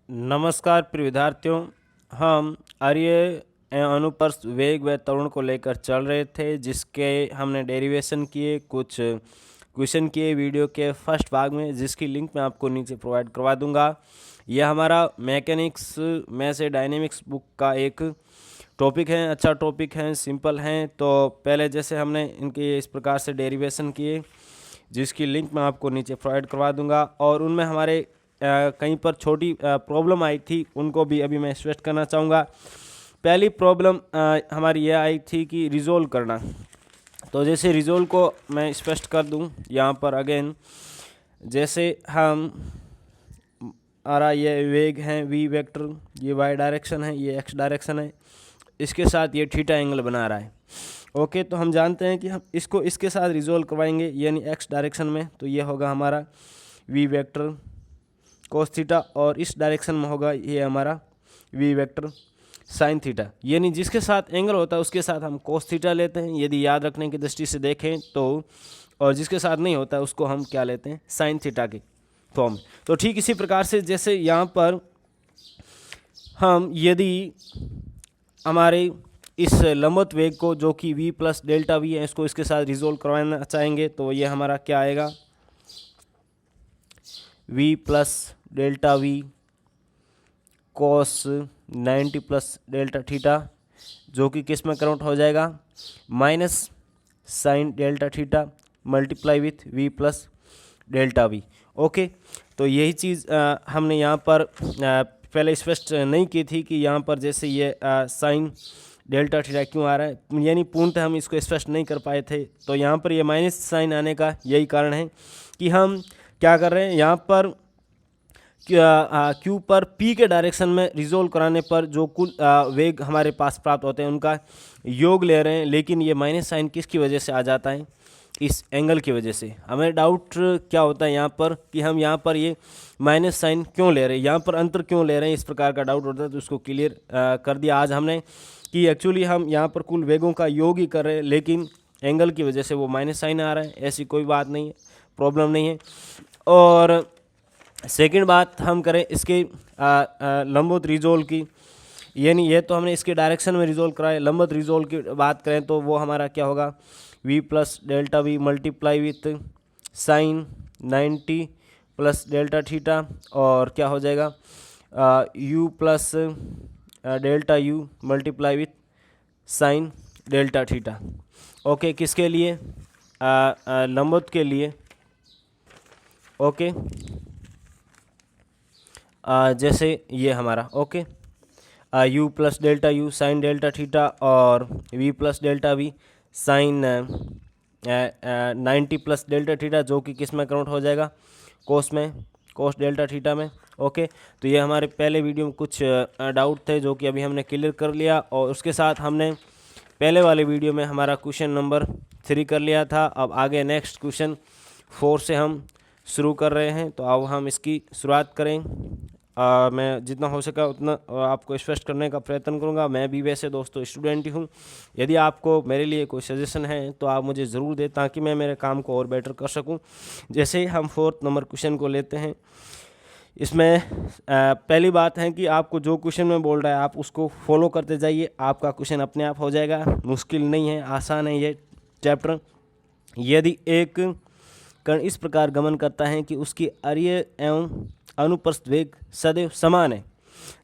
नमस्कार प्रिय विद्यार्थियों। हम आर्य एवं अनुप्रस्थ वेग व त्वरण को लेकर चल रहे थे, जिसके हमने डेरिवेशन किए, कुछ क्वेश्चन किए वीडियो के फर्स्ट भाग में, जिसकी लिंक मैं आपको नीचे प्रोवाइड करवा दूंगा। यह हमारा मैकेनिक्स में से डायनेमिक्स बुक का एक टॉपिक है, अच्छा टॉपिक है, सिंपल है। तो पहले जैसे हमने इनके इस प्रकार से डेरिवेशन किए, जिसकी लिंक मैं आपको नीचे प्रोवाइड करवा दूंगा, और उनमें हमारे कहीं पर छोटी प्रॉब्लम आई थी, उनको भी अभी मैं स्पष्ट करना चाहूँगा। पहली प्रॉब्लम हमारी यह आई थी कि रिजोल्व करना। तो जैसे रिजोल्व को मैं स्पष्ट कर दूं यहाँ पर अगेन, जैसे हम हमारा ये वेग है v वेक्टर, ये y डायरेक्शन है, ये x डायरेक्शन है, इसके साथ ये थीटा एंगल बना रहा है। ओके, तो हम जानते हैं कि हम इसको इसके साथ रिजोल्व करवाएंगे, यानी x डायरेक्शन में, तो ये होगा हमारा v वेक्टर कोस थीटा, और इस डायरेक्शन में होगा ये हमारा v वेक्टर साइन थीटा। यानी जिसके साथ एंगल होता है उसके साथ हम कोस थीटा लेते हैं, यदि याद रखने की दृष्टि से देखें तो, और जिसके साथ नहीं होता है उसको हम क्या लेते हैं, साइन थीटा के फॉर्म। तो ठीक इसी प्रकार से जैसे यहाँ पर हम यदि हमारे इस लंबवत वेग को, जो कि v प्लस डेल्टा वी है, इसको इसके साथ रिजोल्व करवाना चाहेंगे, तो ये हमारा क्या आएगा, v plus delta we cos 90 plus delta theta, जो कि किस में कन्वर्ट हो जाएगा, minus sign delta theta multiply with v plus delta we. Okay, तो यही चीज़ हमने यहाँ पर पहले स्पष्ट नहीं की थी कि यहाँ पर जैसे ये साइन डेल्टा थीटा क्यों आ रहा है, यानी पूर्णतः हम इसको स्पष्ट नहीं कर पाए थे। तो यहाँ पर ये माइनस साइन आने का यही कारण है कि हम क्या कर रहे हैं, यहाँ पर क्यू पर पी के डायरेक्शन में रिजोल्व कराने पर जो कुल वेग हमारे पास प्राप्त होते हैं उनका योग ले रहे हैं, लेकिन ये माइनस साइन किसकी वजह से आ जाता है, इस एंगल की वजह से। हमें डाउट क्या होता है यहाँ पर कि हम यहाँ पर ये माइनस साइन क्यों ले रहे हैं, यहाँ पर अंतर क्यों ले रहे हैं, इस प्रकार का डाउट होता है। तो उसको क्लियर कर दिया आज हमने कि एक्चुअली हम यहाँ पर कुल वेगों का योग ही कर रहे हैं, लेकिन एंगल की वजह से वो माइनस साइन आ रहा है। ऐसी कोई बात नहीं है, प्रॉब्लम नहीं है। और सेकंड बात हम करें इसके लंबवत रिजोल्व की, यानी ये तो हमने इसके डायरेक्शन में रिजोल्व कराए। लंबवत रिजोल्व की बात करें तो वो हमारा क्या होगा, v plus delta v multiply with sine 90 plus delta theta, और क्या हो जाएगा u plus delta u multiply with sine delta theta. Okay, किसके लिए, लंबवत के लिए। ओके, जैसे ये हमारा okay, u plus delta u sine delta theta, और v plus delta v sine 90 plus delta theta, जो कि किस में कन्वर्ट हो जाएगा, कोस में, कोस डेल्टा थीटा में। ओके, तो ये हमारे पहले वीडियो में कुछ डाउट थे जो कि अभी हमने क्लियर कर लिया, और उसके साथ हमने पहले वाले वीडियो में हमारा क्वेश्चन नंबर 3 कर लिया था। अब आगे नेक्स्ट क्वेश्चन 4 से हम शुरू कर रहे हैं, तो अब हम इसकी शुरुआत करें। मैं जितना हो सका उतना आपको स्पष्ट करने का प्रयत्न करूंगा। मैं भी वैसे दोस्तों स्टूडेंट ही हूं। यदि आपको मेरे लिए कोई सजेशन है तो आप मुझे ज़रूर दें, ताकि मैं मेरे काम को और बेटर कर सकूं। जैसे हम 4th नंबर क्वेश्चन को लेते हैं। इसमें पहली बात है कि आपको जो क्वेश्चन में बोल रहा है आप उसको फॉलो करते जाइए, आपका क्वेश्चन अपने आप हो जाएगा। मुश्किल नहीं है, आसान है ये चैप्टर। यदि एक कण इस प्रकार गमन करता है कि उसकी आर्य एवं अनुप्रस्थ वेग सदैव समान है।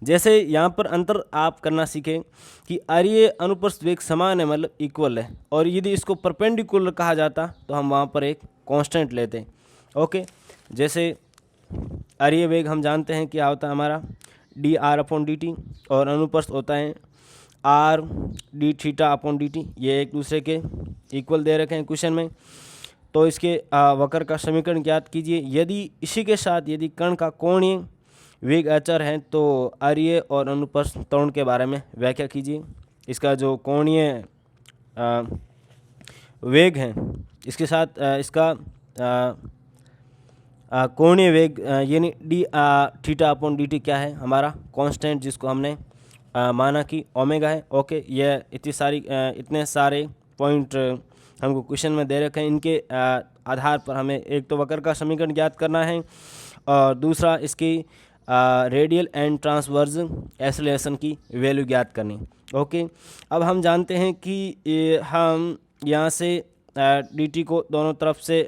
जैसे यहाँ पर अंतर आप करना सीखें कि आर्य अनुप्रस्थ वेग समान है, मतलब इक्वल है, और यदि इसको परपेंडिकुलर कहा जाता तो हम वहाँ पर एक कांस्टेंट लेते हैं। ओके, जैसे आर्य वेग हम जानते हैं क्या होता है हमारा D r upon d T, और अनुप्रस्थ होता है are d theta upon d T. ये एक दूसरे के इक्वल दे रखे हैं क्वेश्चन में। तो इसके वक्र का समीकरण ज्ञात कीजिए। यदि इसी के साथ यदि कण का कोणीय वेग अचर है तो आर्य और अनुप्रस्थ त्वरण के बारे में व्याख्या कीजिए। इसका जो कोणीय वेग है, इसके साथ इसका कोणीय वेग यानी D theta upon d T क्या है, हमारा कांस्टेंट, जिसको हमने माना कि ओमेगा है। ओके, यह इतने सारे पॉइंट हमको क्वेश्चन में दे रखे हैं। इनके आधार पर हमें एक तो वक्र का समीकरण ज्ञात करना है, और दूसरा इसकी रेडियल एंड ट्रांसवर्स एक्सेलरेशन की वैल्यू ज्ञात करनी। ओके, अब हम जानते हैं कि हम यहाँ से dt को दोनों तरफ से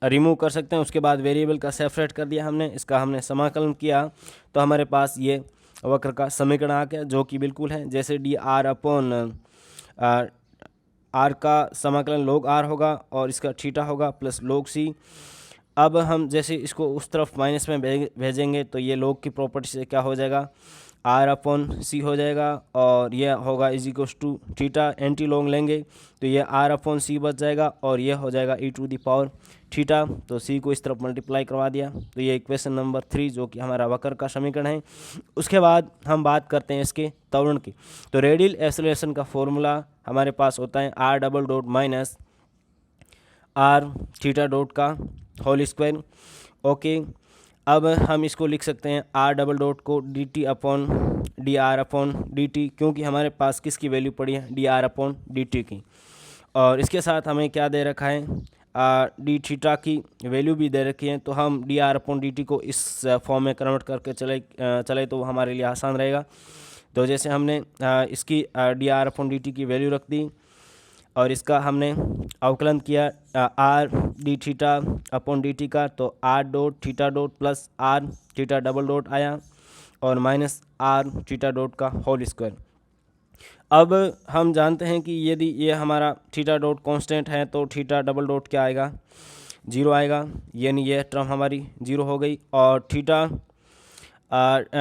रिमूव कर सकते हैं। उसके बाद वेरिएबल का सेपरेट कर दिया हमने, इसका हमने समाकलन किया तो हमारे पास ये वक्र का समीकरण आ गया, जो कि बिल्कुल है जैसे डी आर अपॉन आर का समाकलन log r होगा और इसका थीटा होगा प्लस log c। अब हम जैसे इसको उस तरफ माइनस में भेजेंगे तो ये log की प्रॉपर्टी से क्या हो जाएगा, r अपॉन सी हो जाएगा और यह होगा is equals to theta, antilog लेंगे तो ये r अपॉन सी बच जाएगा और यह हो जाएगा e to the power theta. तो c को इस तरफ मल्टीप्लाई करवा दिया तो ये इक्वेशन नंबर 3 जो कि हमारा वक्र का समीकरण है। उसके बाद हम बात करते हैं इसके त्वरण की। तो रेडियल एक्सेलरेशन का फॉर्मूला हमारे पास होता है r double dot minus r theta dot का होल स्क्वायर। ओके, अब हम इसको लिख सकते हैं r डबल डॉट को dt upon D r upon d T, क्योंकि हमारे पास किसकी वैल्यू पड़ी है, d r upon d t की। और इसके साथ हमें क्या दे रखा है, डी थीटा की वैल्यू भी दे रखी है। तो हम D r upon d T को इस फॉर्म में कन्वर्ट करके चले तो वो हमारे लिए आसान रहेगा। तो जैसे हमने इसकी d r upon d t की वैल्यू रख दी और इसका हमने अवकलन किया r d theta upon d t का, तो r dot theta dot plus r theta double dot आया और माइनस आर थीटा डॉट का होल स्क्वायर। अब हम जानते हैं कि यदि ये हमारा थीटा डॉट कांस्टेंट है तो थीटा डबल डॉट क्या आएगा, 0 आएगा, यानी यह टर्म हमारी 0 हो गई। और theta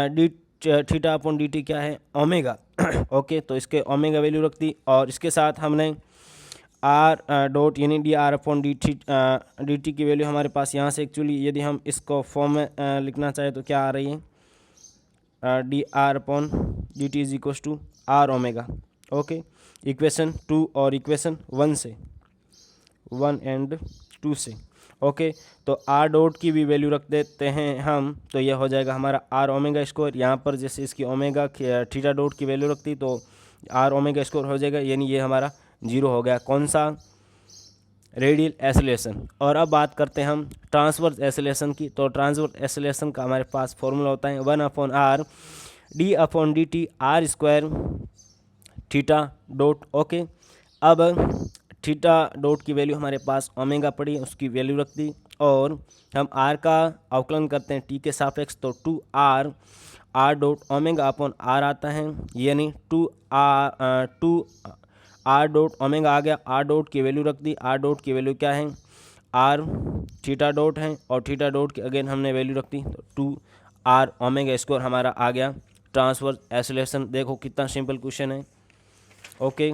D theta upon d T क्या है, ओमेगा। ओके, तो इसके ओमेगा वैल्यू रख दी और इसके साथ हमने आर डॉट यानी D r upon d t की वैल्यू हमारे पास यहाँ से एक्चुअली यदि हम इसको फॉर्म में लिखना चाहें तो क्या आ रही है, d r upon d t is equals to r omega. Okay, equation 2 और इक्वेशन 1 से 1 एंड 2 से। ओके, तो आर डॉट की भी वैल्यू रख देते हैं हम, तो यह हो जाएगा हमारा आर ओमेगा स्क्वायर। यहाँ पर जैसे इसकी ओमेगा थीटा डॉट की वैल्यू रखती तो आर ओमेगा स्क्वायर हो जाएगा, यानी ये हमारा 0 हो गया। कौन सा, रेडियल एक्सेलरेशन। और अब बात करते हैं हम ट्रांसवर्स एक्सेलरेशन की। तो ट्रांसवर्स एक्सेलरेशन का हमारे पास फॉर्मूला होता है 1 upon R D upon d T R square theta dot. Okay, अब थीटा डॉट की वैल्यू हमारे पास ओमेगा पड़ी, उसकी वैल्यू रख दी और हम आर का अवकलन करते हैं टी के सापेक्ष, तो 2 r dot omega upon r आता है, यानी 2 आर डॉट ओमेगा आ गया। आर डॉट की वैल्यू रख दी, आर डॉट की वैल्यू क्या है, आर थीटा डॉट है और थीटा डॉट की अगेन हमने वैल्यू रख दी, तो 2 आर ओमेगा स्क्वायर हमारा आ गया ट्रांसवर्स एक्सेलरेशन। देखो कितना सिंपल क्वेश्चन है। ओके,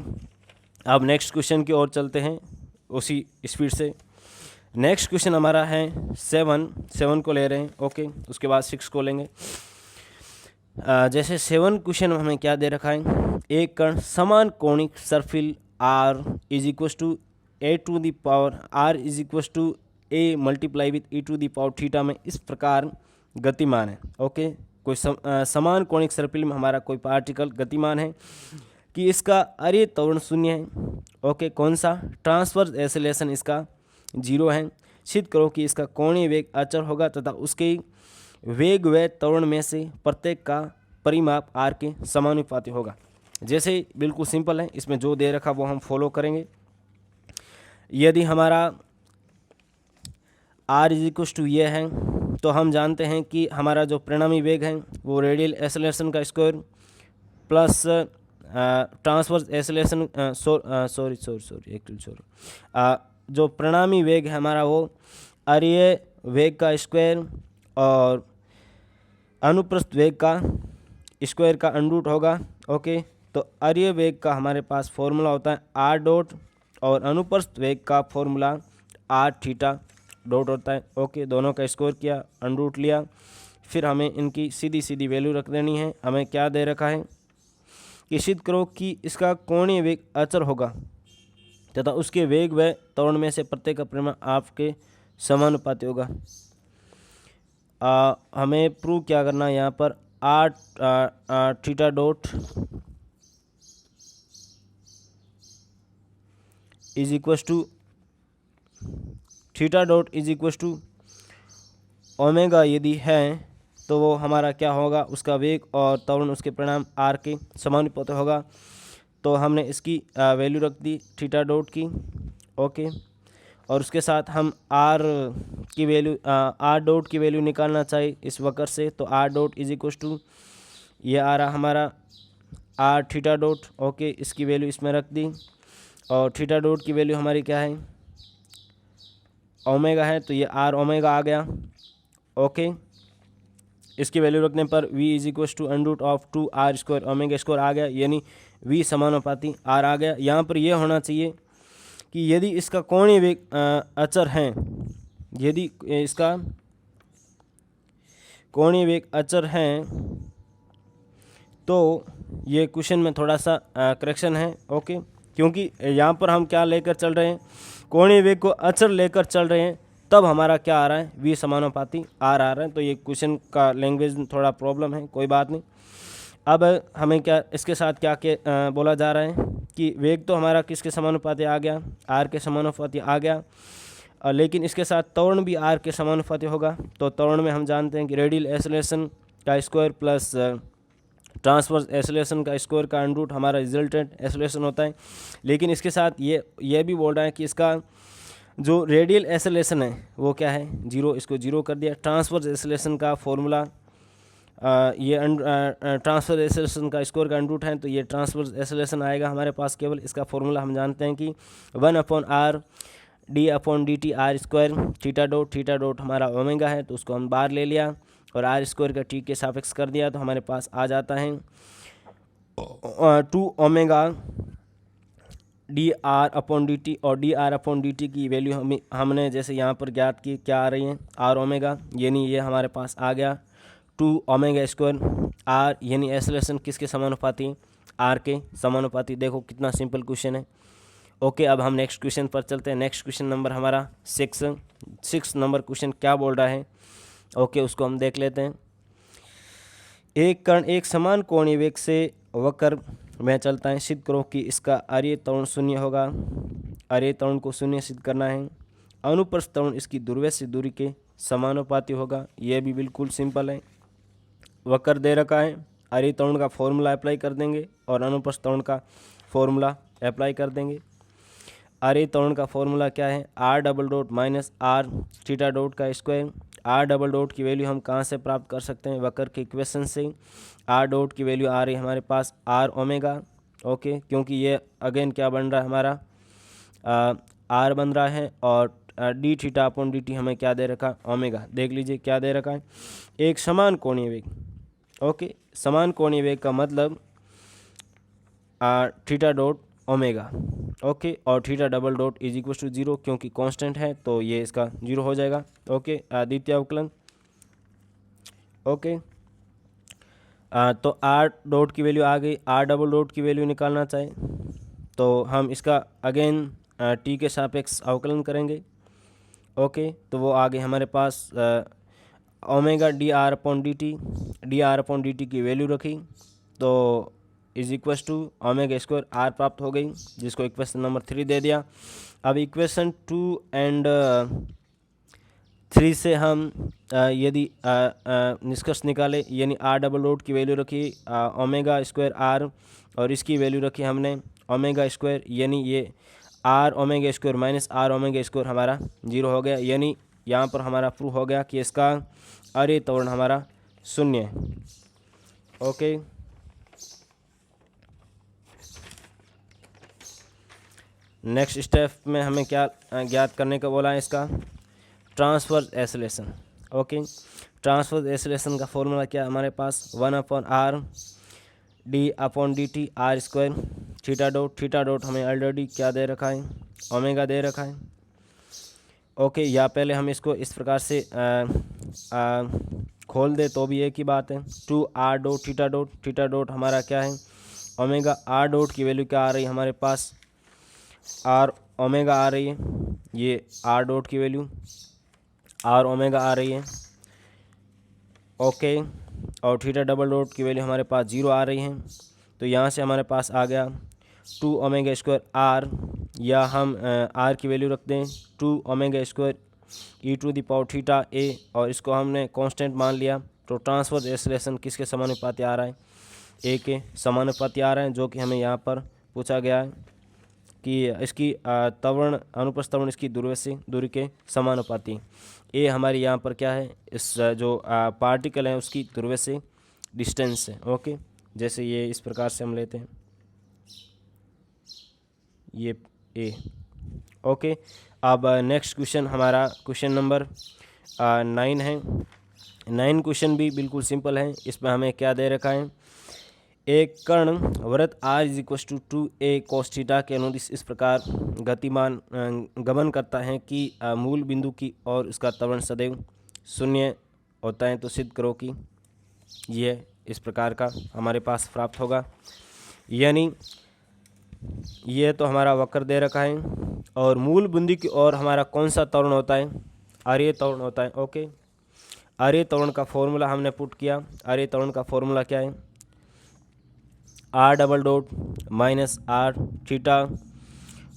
अब नेक्स्ट क्वेश्चन की ओर चलते हैं उसी स्पीड से। नेक्स्ट क्वेश्चन हमारा है 7 को ले रहे हैं। ओके, उसके बाद 6 को लेंगे। जैसे 7 क्वेश्चन में हमें क्या दे रखा है, एक कण समान कोणिक सर्फिल r is equal to a to the power r is equal to a multiply with e to the power theta में इस प्रकार गतिमान है। ओके, कोई समान कोणिक सर्पिल में हमारा कोई पार्टिकल गतिमान है कि इसका अरे त्वरण 0 है। ओके, कौन सा, ट्रांसवर्स एक्सेलरेशन इसका 0 है। सिद्ध करो कि इसका कोणीय वेग अचर होगा तथा उसके वेग व त्वरण में से प्रत्येक का परिमाप आर के समानुपाती होगा। जैसे बिल्कुल सिंपल है, इसमें जो दे रखा वो हम फॉलो करेंगे। यदि हमारा आर इज इक्वल टू ये है तो हम जानते हैं कि हमारा जो परिणामी वेग है वो रेडियल एक्सेलरेशन का स्क्वायर प्लस ट्रांसवर्स एक्सेलरेशन जो परिणामी वेग है हमारा वो अरीय वेग का स्क्वायर और अनुप्रस्थ वेग का स्क्वायर का अंडरूट होगा। ओके, तो अरीय वेग का हमारे पास फॉर्मूला होता है आर डॉट और अनुप्रस्थ वेग का फॉर्मूला आर थीटा डॉट होता है। ओके, दोनों का स्क्वायर किया, अंडरूट लिया, फिर हमें इनकी सीधी सीधी वैल्यू रख देनी है। हमें क्या दे रखा है कि सिद्ध करो कि इसका कोणीय वेग अचर होगा तथा उसके वेग व त्वरण में से प्रत्येक का परिमाण आपके समानुपाती होगा। हमें प्रूव क्या करना है यहाँ पर, r theta dot is equal to theta dot is equal to omega यदि है तो वो हमारा क्या होगा, उसका वेग और त्वरण उसके परिणाम आर के समानुपाती होगा। तो हमने इसकी वैल्यू रख दी थीटा डॉट की, ओके। और उसके साथ हम आर की वैल्यू आर डॉट की वैल्यू निकालना चाहिए इस वक्र से। तो r dot is equal to ये आ रहा हमारा आर थीटा डॉट, ओके। इसकी वैल्यू इसमें रख दी और थीटा डॉट की वैल्यू हमारी क्या है, ओमेगा है, तो ये आर ओमेगा आ गया, ओके। इसकी वैल्यू रखने पर v is equal to under of 2 r square omega square आ गया, यानी v समानुपाती r आ गया। यहाँ पर यह होना चाहिए कि यदि इसका कोणीय वेग अचर है, यदि इसका कोणीय वेग अचर है तो ये क्वेश्चन में थोड़ा सा करेक्शन है, ओके। क्योंकि यहाँ पर हम क्या लेकर चल रहे हैं, कोणीय वेग को अचर लेकर चल रहे हैं, तब हमारा क्या आ रहा है, v समानुपाती r आ रहा है। तो ये क्वेश्चन का लैंग्वेज में थोड़ा प्रॉब्लम है, कोई बात नहीं। अब हमें क्या इसके साथ क्या बोला जा रहा है कि वेग तो हमारा किसके समानुपाती आ गया, r के समानुपाती आ गया, लेकिन इसके साथ त्वरण भी r के समानुपाती होगा। तो त्वरण में हम जानते हैं कि रेडियल एक्सेलरेशन का स्क्वायर प्लस ट्रांसवर्स एक्सेलरेशन का स्क्वायर का अंडर रूट हमारा रिजल्टेंट एक्सेलरेशन होता है। लेकिन इसके साथ ये भी बोल रहा है कि इसका जो रेडियल एक्सेलरेशन है वो क्या है, जीरो, इसको जीरो कर दिया। ट्रांसवर्स एक्सेलरेशन का फॉर्मूला ये ट्रांसफर एक्सेलरेशन का स्क्वायर का अंडर रूट है, तो ये ट्रांसवर्स एक्सेलरेशन आएगा हमारे पास। केवल इसका फॉर्मूला हम जानते हैं कि 1/r d/dt r square theta dot हमारा ओमेगा है, तो उसको हम बाहर ले लिया और आर स्क्वायर का टी के सापेक्ष कर दिया, तो हमारे पास आ जाता है 2 ओमेगा dr/dt। और dr/dt की वैल्यू हमने जैसे यहाँ पर ज्ञात की, क्या आ रही है, r ओमेगा, यानी ये हमारे पास आ गया 2 ओमेगा स्क्वायर r, यानी एक्सेलरेशन किसके समानुपाती, r के समानुपाती। देखो कितना सिंपल क्वेश्चन है, ओके। अब हम नेक्स्ट क्वेश्चन पर चलते हैं। नेक्स्ट क्वेश्चन नंबर हमारा 6 नंबर क्वेश्चन क्या बोल रहा है, ओके, उसको हम देख लेते हैं। एक कण एक समान कोणीय वेग से वक्र में चलता है, सिद्ध करो कि इसका आर्य त्वरण शून्य होगा। आर्य त्वरण को शून्य सिद्ध करना है। अनुप्रस्थ त्वरण इसकी ध्रुव से दूरी के समानुपाती होगा। यह भी बिल्कुल सिंपल है। वक्र दे रखा है, आर्य त्वरण का फॉर्मूला अप्लाई कर देंगे और अनुप्रस्थ त्वरण का फॉर्मूला अप्लाई कर देंगे। आर्य त्वरण का फॉर्मूला क्या है, r double dot minus r theta dot का स्क्वायर। r डबल डॉट की वैल्यू हम कहाँ से प्राप्त कर सकते हैं, वक्र के इक्वेशन से। r डॉट की वैल्यू आ रही है हमारे पास r ओमेगा, ओके, क्योंकि ये अगेन क्या बन रहा है हमारा r बन रहा है, और d थीटा अपॉन dt हमें क्या दे रखा, ओमेगा। देख लीजिए क्या दे रखा है, एक समान कोणीय वेग, ओके। समान कोणीय वेग का मतलब थीटा डॉट ओमेगा, ओके। और theta double dot is equal to 0, क्योंकि कांस्टेंट है तो ये इसका 0 हो जाएगा, ओके। द्वितीय अवकलन, ओके। तो r डॉट की वैल्यू आ गई, r डबल डॉट की वैल्यू निकालना चाहिए, तो हम इसका अगेन t के सापेक्ष अवकलन करेंगे, ओके। तो वो आ गई हमारे पास ओमेगा dr/dt की वैल्यू रखी, तो is equal to omega square r प्राप्त हो गई, जिसको इक्वेशन नंबर 3 दे दिया। अब इक्वेशन 2 एंड 3 से हम यदि निष्कर्ष निकाले, यानी r डबल डॉट की वैल्यू रखी ओमेगा स्क्वायर r, और इसकी वैल्यू रखी हमने ओमेगा स्क्वायर, यानी ये r omega square minus r omega square हमारा 0 हो गया। यानी यहाँ पर हमारा प्रूव हो गया कि इसका आर्य त्वरण हमारा शून्य है, ओके। नेक्स्ट स्टेप में हमें क्या ज्ञात करने का बोला है, इसका transverse acceleration, okay. Transverse acceleration का फॉर्मूला क्या है हमारे पास, 1/r d/dt r square theta dot हमें ऑलरेडी क्या दे रखा है, ओमेगा दे रखा है, ओके। या पहले हम इसको इस प्रकार से खोल दे तो भी एक ही बात है। 2r डॉट थीटा डॉट हमारा क्या है, ओमेगा। r डॉट की वैल्यू क्या आ रही है हमारे पास, r ओमेगा आ रही है, ये r डॉट की वैल्यू r ओमेगा आ रही है, ओके। और थीटा डबल डॉट की वैल्यू हमारे पास 0 आ रही है, तो यहाँ से हमारे पास आ गया 2 ओमेगा स्क्वायर r, या हम r की वैल्यू रख दें 2 omega square e to the power theta a, और इसको हमने कांस्टेंट मान लिया तो ट्रांसवर्स एक्सेलरेशन किसके समानुपाती आ रहा है, ए के समानुपाती आ रहा है, जो कि हमें यहाँ पर पूछा गया है कि इसकी त्वरण अनुप्रस्थ त्वरण इसकी दूरी से दूरी के समानुपाती। ए हमारी यहाँ पर क्या है, इस जो पार्टिकल है उसकी ध्रुव से डिस्टेंस है। ओके, जैसे ये इस प्रकार से हम लेते हैं ये ए। ओके, अब नेक्स्ट क्वेश्चन हमारा क्वेश्चन नंबर 9 है। 9 क्वेश्चन भी बिल्कुल सिंपल है। इसमें हमें क्या दे रखा है, एक कण वृत्त r is equal to 2a cos theta के अनुदिश इस प्रकार गतिमान गमन करता है कि मूल बिंदु की और उसका त्वरण सदैव शून्य होता है, तो सिद्ध करो कि यह इस प्रकार का हमारे पास प्राप्त होगा। यानी ये तो हमारा वक्र दे रखा है और मूल बिंदु की ओर हमारा कौन सा त्वरण होता है, आर्य त्वरण होता है। ओके, आर्य त्वरण का फॉर्मूला हमने पुट किया। आर्य त्वरण का फॉर्मूला क्या है, r double dot minus r theta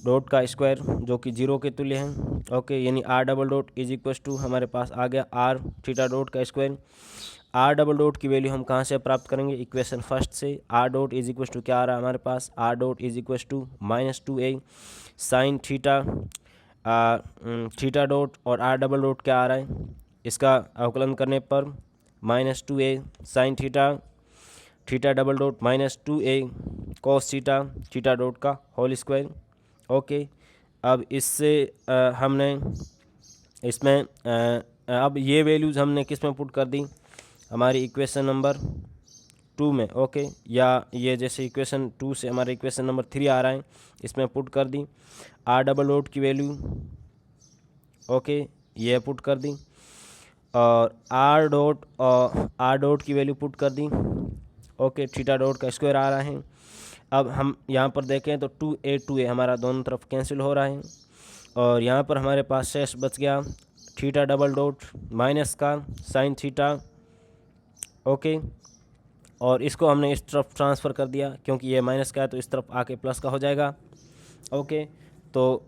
dot का स्क्वायर जो कि 0 के तुल्य है। ओके, यानी r double dot is equal to हमारे पास आ गया r थीटा डॉट का स्क्वायर। r डबल डॉट की वैल्यू हम कहाँ से प्राप्त करेंगे, इक्वेशन फर्स्ट से। r dot is equal to क्या आ रहा है हमारे पास, r dot is equal to -2a sine theta theta dot, और r डबल डॉट क्या आ रहा है, इसका अवकलन करने पर -2a sine theta theta double dot -2a cos theta theta dot का होल स्क्वायर। ओके, अब इससे हमने इसमें अब ये वैल्यूज़ हमने किस में पुट कर दी, हमारी इक्वेशन नंबर 2 में। ओके, या ये जैसे इक्वेशन 2 से हमारे इक्वेशन नंबर 3 आ रहा है, इसमें पुट कर दी r डबल डॉट की वैल्यू। ओके, ये पुट कर दी और r डॉट की वैल्यू पुट कर दी। ओके, थीटा डॉट का स्क्वायर आ रहा है। अब हम यहाँ पर देखें तो 2a हमारा दोनों तरफ कैंसिल हो रहा है और यहाँ पर हमारे पास शेष बच गया थीटा डबल डॉट माइनस का साइन थीटा। ओके, और इसको हमने इस तरफ ट्रांसफ़र कर दिया क्योंकि ये माइनस का है तो इस तरफ आके प्लस का हो जाएगा। ओके, तो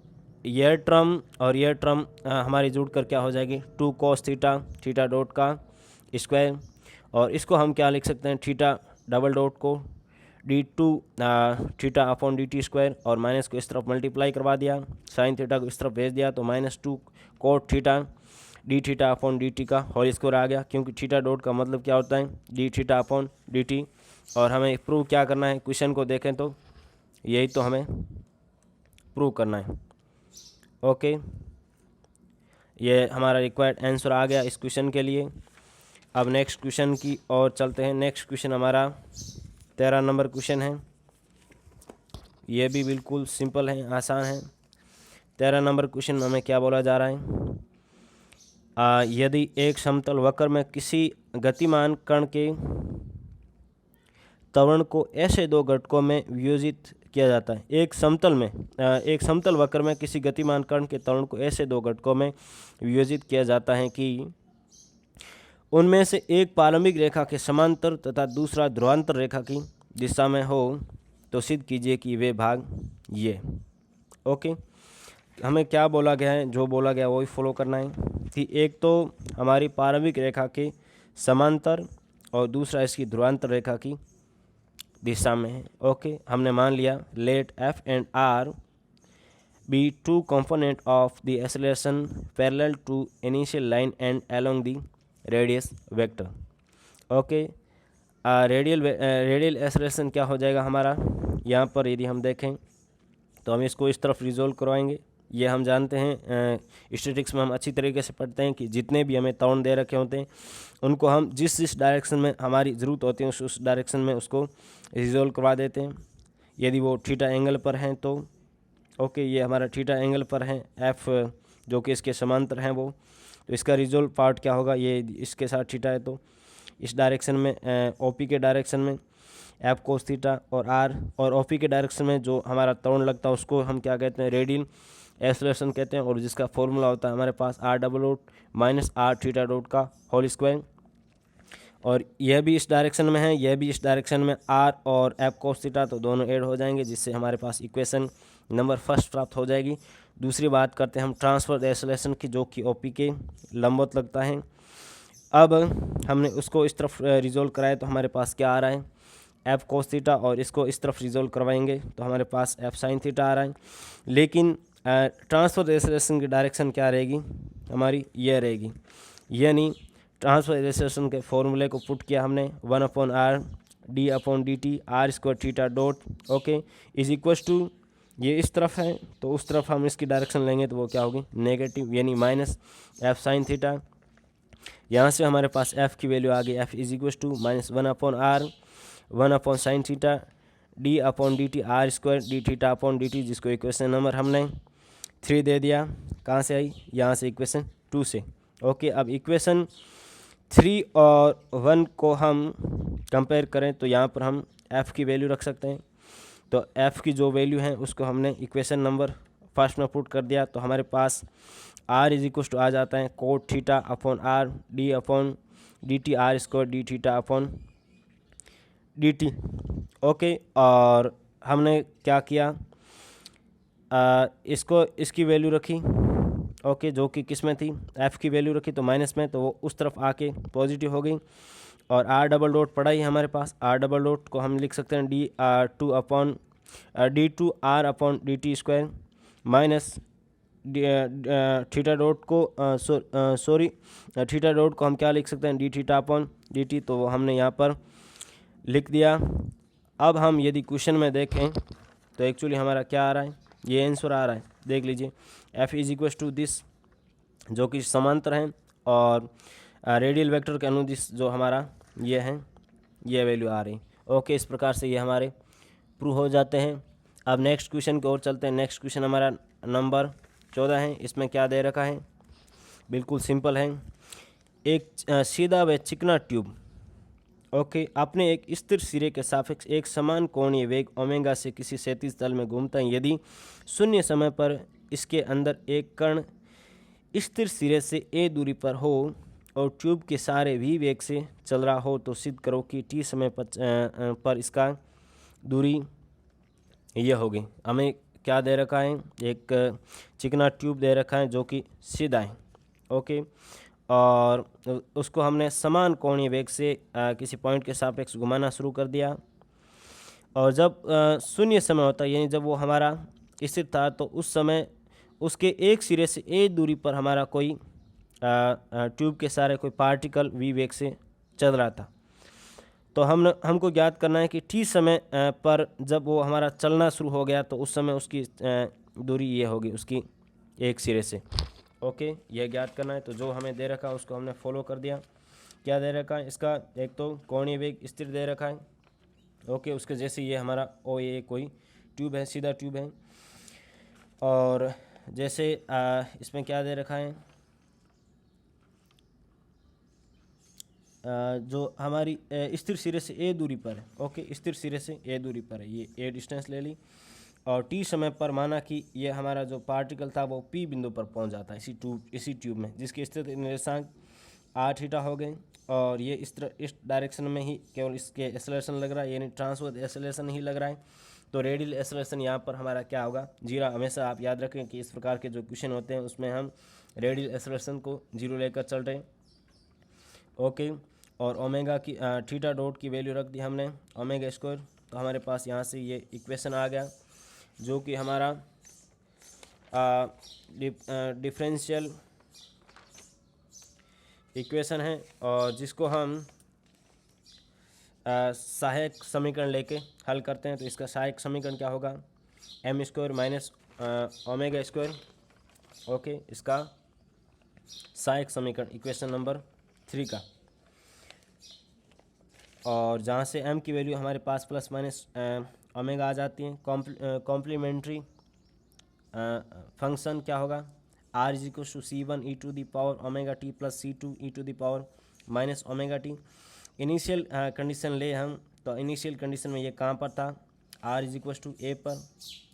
यह टर्म और यह टर्म हमारी जुड़ कर क्या हो जाएगी, 2 cos थीटा थीटा डॉट का स्क्वायर, और इसको हम क्या लिख सकते हैं, थीटा डबल डॉट को d2 theta upon dt square, और माइनस को इस तरफ मल्टीप्लाई करवा दिया, साइन थीटा को इस तरफ भेज दिया तो -2 cot theta D theta upon dt का होल स्क्वायर आ गया, क्योंकि थीटा डॉट का मतलब क्या होता है, डी थीटा अपॉन dt। और हमें प्रूव क्या करना है, क्वेश्चन को देखें तो यही तो हमें प्रूव करना है। ओके, ये हमारा रिक्वायर्ड आंसर आ गया इस क्वेश्चन के लिए। अब नेक्स्ट क्वेश्चन की ओर चलते हैं। नेक्स्ट क्वेश्चन हमारा 13 नंबर क्वेश्चन है। ये भी बिल्कुल सिंपल है, आसान है। 13 नंबर क्वेश्चन में हमें क्या बोला जा रहा है, यदि एक समतल वक्र में किसी गतिमान कण के त्वरण को ऐसे दो घटकों में वियोजित किया जाता है। एक समतल वक्र में किसी गतिमान कण के त्वरण को ऐसे दो घटकों में वियोजित किया जाता है कि उनमें से एक प्रारंभिक रेखा के समांतर तथा दूसरा ध्रुवांतर रेखा की दिशा में हो, तो सिद्ध कीजिए कि वे भाग ये। ओके, हमें क्या बोला गया है, जो बोला गया वही फॉलो करना है कि एक तो हमारी प्रारंभिक रेखा के समांतर और दूसरा इसकी ध्रुवांतर रेखा की दिशा में है। ओके, हमने मान लिया late f and r be two component of the acceleration parallel to initial line and along the radius vector। Okay, radial acceleration क्या हो जाएगा हमारा, यहाँ पर यदि हम देखें तो हम इसको इस तरफ रिजोल्व करवाएंगे। ये हम जानते हैं स्टैटिक्स में हम अच्छी तरीके से पढ़ते हैं कि जितने भी हमें त्वरण दे रखे होते हैं उनको हम जिस डायरेक्शन में हमारी ज़रूरत होती है उस डायरेक्शन में उसको रिजोल्व करवा देते हैं। यदि वो थीटा एंगल पर हैं तो ओके, ये हमारा थीटा एंगल पर है एफ जो कि इसके समांतर हैं वो, तो इसका रिजोल्व पार्ट क्या होगा, ये इसके साथ थीटा है तो इस डायरेक्शन में ओपी के डायरेक्शन में एफ कोस थीटा और आर, और ओपी के डायरेक्शन में जो हमारा त्वरण लगता है उसको हम क्या कहते हैं, रेडियल एक्सेलरेशन कहते हैं, और जिसका फॉर्मूला होता है हमारे पास r double dot minus r theta dot का होल स्क्वायर। और यह भी इस डायरेक्शन में है, यह भी इस डायरेक्शन में r और f कोस थीटा, तो दोनों ऐड हो जाएंगे जिससे हमारे पास इक्वेशन नंबर फर्स्ट प्राप्त हो जाएगी। दूसरी बात करते हैं हम ट्रांसफर एक्सेलरेशन की, जो कि ओपी के लंबवत लगता है। अब हमने उसको इस तरफ रिजोल्व कराया तो हमारे पास क्या आ रहा है, एफ कोस थीटा, और इसको इस तरफ रिजोल्व करवाएंगे तो हमारे पास एफ साइन थीटा आ रहा है। लेकिन ट्रांसफर एक्सेलरेशन की डायरेक्शन क्या रहेगी हमारी, ये रहेगी, यानी ट्रांसफर एक्सेलरेशन के फॉर्मूले को पुट किया हमने 1/r d/dt r square theta dot, okay, is equals to, ये इस तरफ है तो उस तरफ हम इसकी डायरेक्शन लेंगे तो वो क्या होगी, नेगेटिव, यानी माइनस एफ साइन थीटा। यहाँ से हमारे पास एफ़ की वैल्यू आ गई, f is equals to -1/r 1/sin theta d/dt r square d theta upon dt, जिसको इक्वेशन नंबर हमने 3 दे दिया। कहाँ से आई, यहाँ से इक्वेशन 2 से। ओके, अब इक्वेशन 3 और 1 को हम कंपेयर करें तो यहाँ पर हम एफ़ की वैल्यू रख सकते हैं। तो एफ़ की जो वैल्यू है उसको हमने इक्वेशन नंबर फर्स्ट में पुट कर दिया तो हमारे पास आर इज इक्वल टू आ जाता है cot theta upon r d/dt r square d theta upon dt। Okay, और हमने क्या किया, इसको इसकी वैल्यू रखी, ओके, जो कि किस में थी, एफ़ की वैल्यू रखी तो माइनस में, तो वो उस तरफ आके पॉजिटिव हो गई। और आर डबल डॉट पड़ा ही हमारे पास, आर डबल डॉट को हम लिख सकते हैं d/2 square minus theta dot को थीटा डॉट को हम क्या लिख सकते हैं, डी थीटा अपॉन dt, तो वो हमने यहाँ पर लिख दिया। अब हम यदि क्वेश्चन में देखें तो एक्चुअली हमारा क्या आ रहा है, ये आंसर आ रहा है, देख लीजिए, f is equal to this, जो कि समांतर हैं, और रेडियल वेक्टर के अनुदिश जो हमारा ये है, ये वैल्यू आ रही। ओके, इस प्रकार से ये हमारे प्रूव हो जाते हैं। अब नेक्स्ट क्वेश्चन की ओर चलते हैं। नेक्स्ट क्वेश्चन हमारा नंबर 14 है। इसमें क्या दे रखा है, बिल्कुल सिंपल है। एक सीधा व चिकना ट्यूब, ओके, अपने एक स्थिर सिरे के सापेक्ष एक समान कोणीय वेग ओमेगा से किसी क्षैतिज तल में घूमता है। यदि शून्य समय पर इसके अंदर एक कण स्थिर सिरे से a दूरी पर हो और ट्यूब के सारे v वेग से चल रहा हो तो सिद्ध करो कि t समय पर इसका दूरी यह होगी। हमें क्या दे रखा है, एक चिकना ट्यूब दे रखा है जो कि सीधा है, ओके, और उसको हमने समान कोणीय वेग से किसी पॉइंट के सापेक्ष घुमाना शुरू कर दिया। और जब शून्य समय होता है, यानी जब वो हमारा स्थिर था, तो उस समय उसके एक सिरे से a दूरी पर हमारा कोई ट्यूब के सारे कोई पार्टिकल v वेग से चल रहा था। तो हमको ज्ञात करना है कि t समय पर जब वो हमारा चलना शुरू हो गया तो उस समय उसकी दूरी ये होगी उसकी एक सिरे से। ओके, यह ज्ञात करना है। तो जो हमें दे रखा है उसको हमने फॉलो कर दिया। क्या दे रखा है, इसका एक तो कोणीय वेग स्थिर दे रखा है, ओके, उसके जैसे ये हमारा ओ ए कोई ट्यूब है, सीधा ट्यूब है। और जैसे इसमें क्या दे रखा है, जो हमारी स्थिर सिरे से a दूरी पर है, ओके, स्थिर सिरे से a दूरी पर है, ये a डिस्टेंस ले ली। और t समय पर माना कि ये हमारा जो पार्टिकल था वो p बिंदु पर पहुंच जाता है इसी ट्यूब में, जिसके स्थिति निर्देशांक r थीटा हो गए। और ये इस डायरेक्शन में ही केवल इसके एक्सेलरेशन लग रहा है, यानी ट्रांसवर्स एक्सेलरेशन ही लग रहा है। तो रेडियल एक्सेलरेशन यहाँ पर हमारा क्या होगा, 0। हमेशा आप याद रखें कि इस प्रकार के जो क्वेश्चन होते हैं उसमें हम रेडियल एक्सेलरेशन को 0 लेकर चल रहे हैं, ओके। और ओमेगा की थीटा डॉट की वैल्यू रख दी हमने ओमेगा स्क्वायर। तो हमारे पास यहाँ से ये इक्वेशन आ गया जो कि हमारा डिफरेंशियल इक्वेशन है, और जिसको हम सहायक समीकरण लेके हल करते हैं। तो इसका सहायक समीकरण क्या होगा, m square minus omega square, okay, इसका सहायक समीकरण इक्वेशन नंबर 3 का। और जहाँ से m की वैल्यू हमारे पास प्लस माइनस ओमेगा आ जाती है। कॉम्प्लीमेंट्री फंक्शन क्या होगा, r is equal to c1 e to the power omega t plus c2 e to the power minus omega t. Initial condition ले हम, तो इनिशियल कंडीशन में ये कहाँ पर था, r is equal to a पर,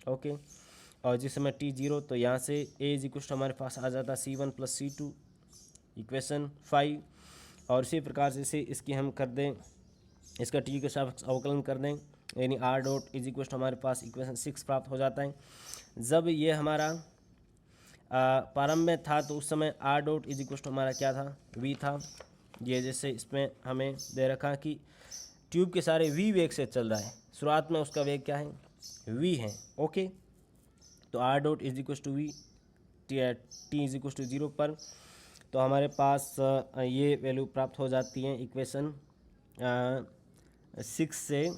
ओके। और जिस समय t 0, तो यहाँ से a इज इक्वल टू हमारे पास आ जाता c1 प्लस c2 इक्वेशन 5। और इसी प्रकार से इसे इसकी हम कर दें, इसका t के साथ अवकलन कर दें, यानी r dot is equal to हमारे पास इक्वेशन 6 प्राप्त हो जाता है। जब ये हमारा प्रारंभ में था तो उस समय r dot is equal to हमारा क्या था, v था, ये जैसे इसमें हमें दे रखा कि ट्यूब के सारे v वेग से चल रहा है, शुरुआत में उसका वेग क्या है, v है। ओके, तो r dot is equal to v, t is equal to 0 पर तो हमारे पास ये वैल्यू प्राप्त हो जाती है इक्वेशन 6 से।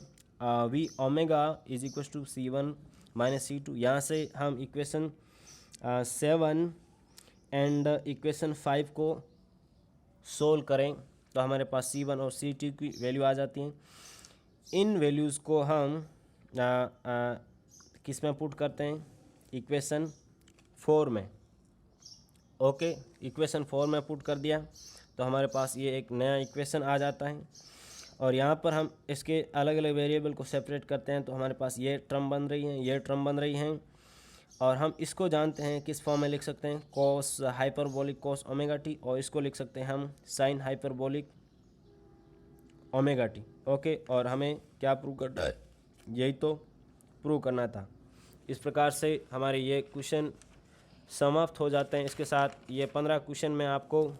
V omega is equal to C1 minus C2। यहाँ से हम इक्वेशन 7 एंड इक्वेशन 5 को सोल्व करें तो हमारे पास C1 और C2 की वैल्यू आ जाती हैं। इन वैल्यूज़ को हम किस में पुट करते हैं, इक्वेशन 4 में। ओके, इक्वेशन 4 में पुट कर दिया तो हमारे पास ये एक नया इक्वेशन आ जाता है। और यहाँ पर हम इसके अलग अलग वेरिएबल को सेपरेट करते हैं तो हमारे पास ये टर्म बन रही हैं, ये टर्म बन रही हैं। और हम इसको जानते हैं किस फॉर्म में लिख सकते हैं, cos hyperbolic cos omega T, और इसको लिख सकते हैं हम sine hyperbolic omega T. Okay, और हमें क्या प्रूव करना है, यही तो प्रूव करना था। इस प्रकार से हमारे ये क्वेश्चन समाप्त हो जाते हैं। इसके साथ ये 15 क्वेश्चन मैं आपको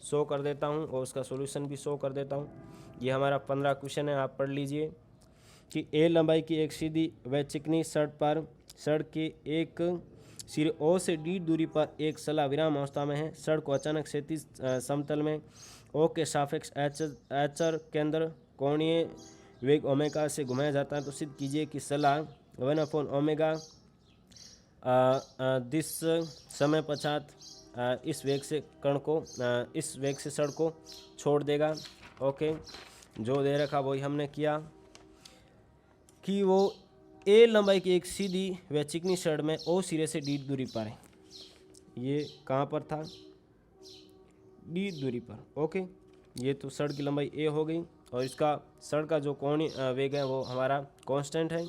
शो कर देता हूँ और उसका सॉल्यूशन भी शो कर देता हूँ। ये हमारा 15 क्वेश्चन है, आप पढ़ लीजिए कि ए लंबाई की एक सीधी व चिकनी सड़क के एक सिरे ओ से डी दूरी पर एक सला विराम अवस्था में है। सड़क को अचानक क्षैतिज समतल में ओ के सापेक्ष एचर केंद्र कोणीय वेग ओमेगा से घुमाया जाता है। तो सिद्ध कीजिए कि सला 1/ओमेगा दिस समय पश्चात इस वेग से कण को इस वेग से सड़क को छोड़ देगा। ओके, जो दे रखा वही हमने किया कि वो ए लंबाई की एक सीधी व चिकनी सड़क में ओ सिरे से डी दूरी पर है। ये कहाँ पर था, डी दूरी पर। ओके, ये तो सड़क की लंबाई ए हो गई और इसका सड़क का जो कोणीय वेग है वो हमारा कांस्टेंट है।